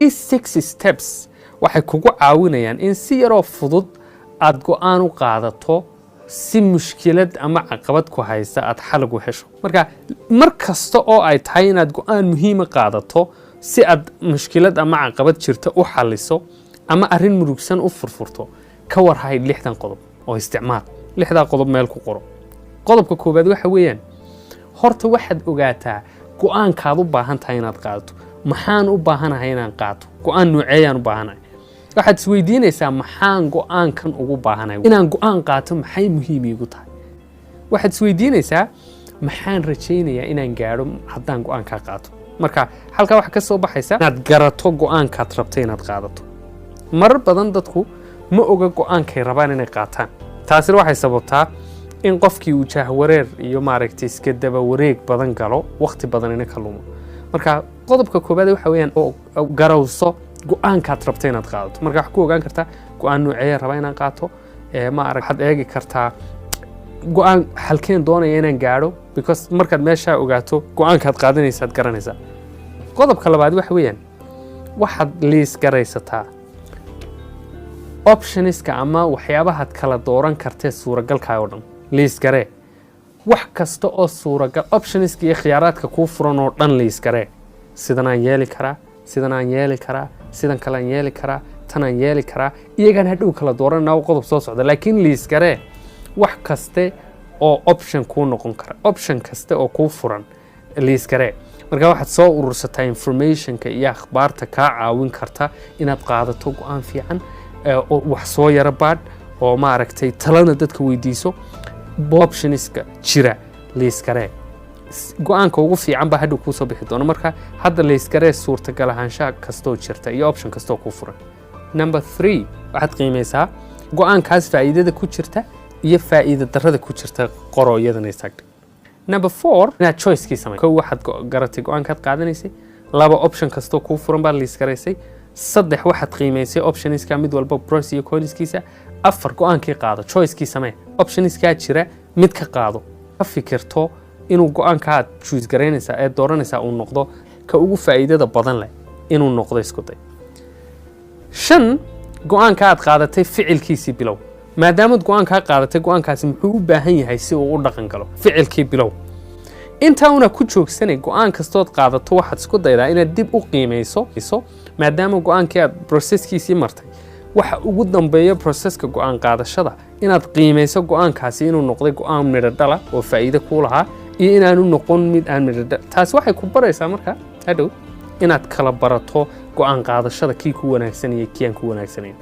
These 6 steps waxay kugu caawinayaan in si yaroo fudud aad go'aan u qaadato si mushkilad ama caqabad ku haysta aad xal ugu hesho. Mar kasta oo ay tahay inaad go'aan muhiim ah qaadato si aad mushkilad ama caqabad jirta u xalliso ama arrin murugsan u furfurto ka warhay 6 qodob oo isticmaal 6 qodob meel ku qoro. qodobka koobaad waxa weeyaan horta waxaad ogaataa go'aankaad u baahan tahay inaad qaadato. maxaan u baahanahay inaan qaato go'aan nooceeyaan u baahanahay waxaad isweydiinaysaa maxaan go'aankan ugu baahanahay inaan go'aan qaato maxay muhiim iigu tahay waxaad isweydiinaysaa maxaan rajaynayaa inaan gaaro haddaan go'aan ka qaato marka halka waxa ka soo baxaysa inaad garato go'aankaad rabtay inaad qaadato marar badan dadku ma oga go'aankay rabaan inay qaataan taasina waxay sababtaa in qofkii uu jahwareer iyo maaragtay iska daba wareeg badan galo waqti badan inay ka lumo marka qodobka koobaad waxa weeyaan oo garawso go'aankaad rabtay inaad qaadato marka wax ku ogaan kartaa go'aan nooceeya rabaa inaan qaato ma arag had eegi kartaa go'aan halkeen doonaya inaan gaaro because markaad meesha ogaato go'aankaad qaadanaysaad garanaysaa qodobka labaad waxa weeyaan waxaad liis garaysataa optionska ama waxyaabaha kala dooran kartee suuragalka oo dhan liis garee wax kasta oo suuragal optionska iyo khiyaaraadka ku furan oo dhan liis garee sidan aan yeeli karaa sidan aan yeeli karaa sidan kale aan yeeli karaa tan aan yeeli karaa iyagan hadhow kala dooranaa qodob soo socda laakiin liis garee wax kaste oo option ku noqon kara option kaste oo ku furan liis garee marka waxaad soo urursataa informationka iyo akhbaarta ka caawin karta inaad qaadato go'aan fiican oo wax soo yara baad oo ma aragtay talana dadka weydiiso optionska jira liis garee go'aanka ugu fiican ba hadhow ku soo bixi doona marka hadda liis garee suurtagal ahaanshaha kastoo jirta iyo option kastoo ku furan number 3 waxaad qiimeysaa go'aankaas faa'iidada ku jirta iyo faa'iido darrada ku jirta qorooyadana isaagta number 4 inaad choice-kii samay kow waxaad garatay go'aankaad qaadanaysay laba option kastoo ku furan baa liis gareysay saddex waxaad qiimeysay optionska mid walba pros iyo conskiisa afar go'aankii qaado choice-kii samee optionska jira mid ka qaado ka fikirto inuu go'aanka choose gareynaysa ee dooranaysa uu noqdo ka ugu faa'iidada badan leh inuu noqdo isku day 5 go'aanka aad qaadatay ficilkiisii bilow maadaama go'aanka qaadatay go'aankaasi muxuu u baahan yahay si uu u dhaqan galo ficilkii bilow inta una ku joogsanay go'aan kastood qaadato waxaad isku daydaa inaad dib u qiimeyso maadaama go'aankii aad processkiisii martay waxa ugu dambeeya processka go'aan qaadashada inaad qiimeyso go'aankaasi inuu noqday go'aan midho dhala oo faa'iido ku lahaa iyo inaanu noqon mid aan midho dhala taas waxay ku baraysaa marka hadhow inaad kala barato go'aan qaadashada kii ku wanaagsan iyo kii aan ku wanaagsanayn